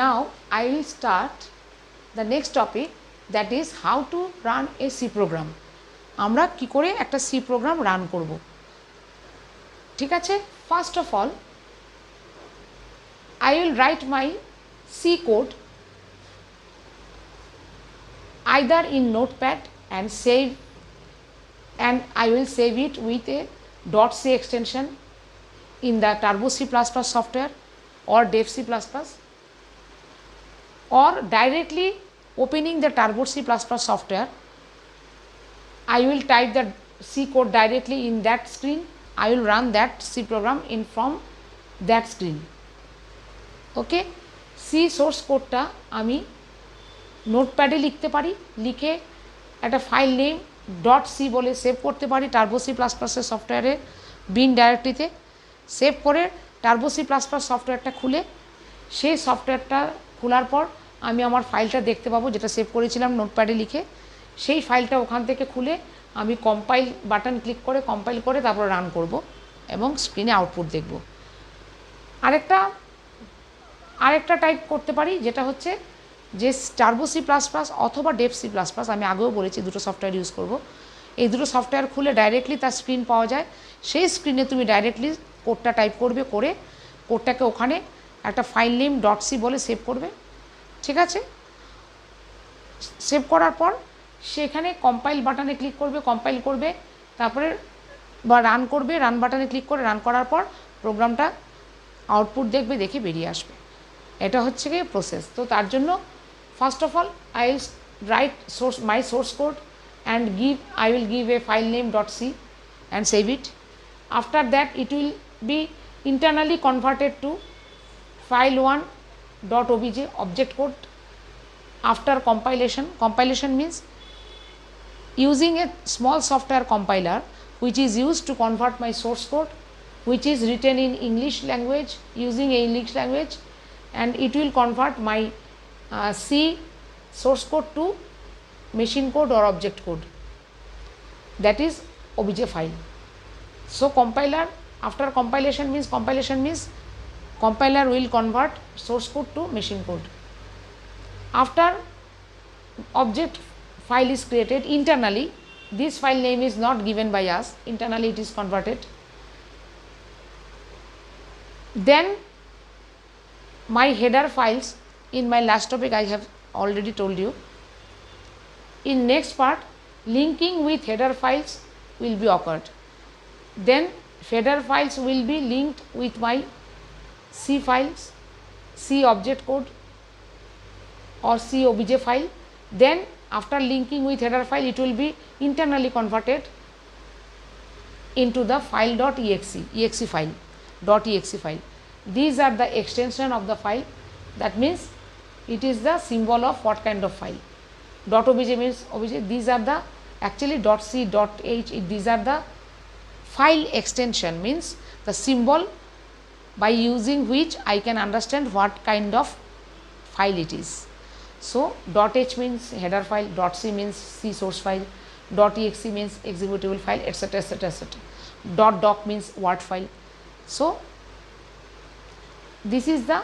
now I will start the next topic, that is how to run a C program. আমরা কি করে একটা C program run করব, ঠিক আছে? First of all I will write my C code either in notepad and I will save it with a .c extension in the Turbo C++ software or Dev C++, or directly opening the Turbo C++ software. I will type the C code directly in that screen. I will run that C program in from that screen. Okay, C source code ta ami notepad e likhte pari, likhe একটা file name .c বলে save করতে পারি turbo C plus প্লাসের সফটওয়্যারে বিন ডাইরেক্টরিতে save করে turbo C plus plus সফটওয়্যারটা খুলে সেই সফটওয়্যারটা খোলার পর আমি আমার ফাইলটা দেখতে পাবো যেটা সেভ করেছিলাম নোটপ্যাডে লিখে। সেই ফাইলটা ওখান থেকে খুলে আমি কম্পাইল বাটন ক্লিক করে কম্পাইল করে তারপর রান করব এবং স্ক্রিনে আউটপুট দেখব। আরেকটা টাইপ করতে পারি যেটা হচ্ছে যে টার্বো সি প্লাস প্লাস অথবা ডেভ সি প্লাস প্লাস, আমি আগেও বলেছি দুটো সফটওয়্যার ইউজ করব। এই দুটো সফটওয়্যার খুলে ডাইরেক্টলি তার স্ক্রিন পাওয়া যায়, সেই স্ক্রিনে তুমি ডাইরেক্টলি কোডটা টাইপ করবে, করে কোডটাকে ওখানে একটা ফাইল নেম .c বলে সেভ করবে, ঠিক আছে? সেভ করার পর সেখানে কম্পাইল বাটনে ক্লিক করবে, কম্পাইল করবে, তারপরে বা রান করবে, রান বাটনে ক্লিক করে রান করার পর প্রোগ্রামটা আউটপুট দেখবে, দেখে বেরিয়ে আসবে। এটা হচ্ছে কি প্রসেস। তো তার জন্য first of all I will write my source code and I will give a file name .c and save it. After that it will be internally converted to file1.obj object code. After compilation means using a small software compiler which is used to convert my source code, which is written in English language, using a English language, and it will convert my C source code to machine code or object code, that is obj file. So compiler, after compilation means compiler will convert source code to machine code. After object file is created internally, this file name is not given by us, internally it is converted. Then my header files, in my last topic I have already told you. In next part linking with header files will be occurred. Then header files will be linked with my C files, C object code or C obj file. Then after linking with header file it will be internally converted into the file.exe file. These are the extension of the file, that means it is the symbol of what kind of file. .obj means obj, these are the actually .c, .h, these are the file extension, means the symbol by using which I can understand what kind of file it is. So .h means header file, .c means C source file, .exe means executable file, etc. etc. .doc means Word file. So this is the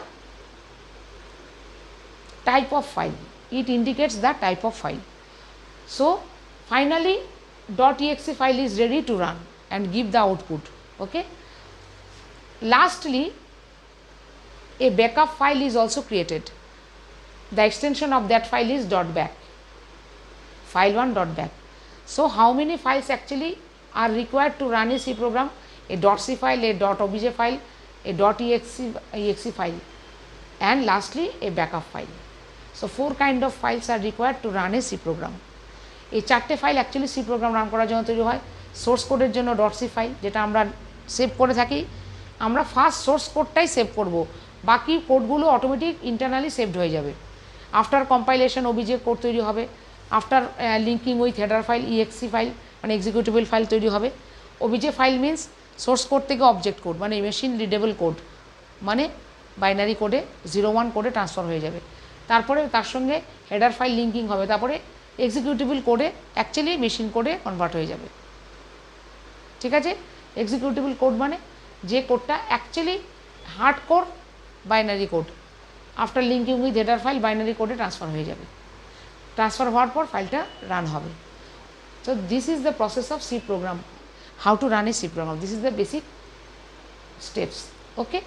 type of file, it indicates the type of file. So finally .exe file is ready to run and give the output. Okay, lastly a backup file is also created. The extension of that file is .back, file1.back. So how many files actually are required to run a C program? A .c file, a .obj file, a .exe file, and lastly a backup file. So 4 kind of files are required to run a C program. এই 4টে file actually C program run করার জন্য তৈরি হয়। Source কোডের জন্য .c file, যেটা আমরা সেভ করে থাকি, আমরা ফার্স্ট সোর্স কোডটাই সেভ করব, বাকি কোডগুলো অটোমেটিক ইন্টারনালি সেভড হয়ে যাবে। আফটার কম্পাইলেশন obj কোড তৈরি হবে, after linking with header file exe file মানে এক্সিকিউটেবল ফাইল তৈরি হবে। obj file means source code থেকে অবজেক্ট কোড মানে মেশিন রিডেবল কোড, মানে বাইনারি কোডে 01 কোডে ট্রান্সফার হয়ে যাবে। তারপরে তার সঙ্গে হেডার ফাইল লিঙ্কিং হবে, তারপরে এক্সিকিউটেবল কোডে অ্যাকচুয়ালি মেশিন কোডে কনভার্ট হয়ে যাবে, ঠিক আছে? এক্সিকিউটেবল কোড মানে যে কোডটা actually hard core binary code, after linking with header file binary কোডে ট্রান্সফার হয়ে যাবে। ট্রান্সফার হওয়ার পর ফাইলটা রান হবে। So this is the process of C program, how to run a C program. This is the basic steps. Okay.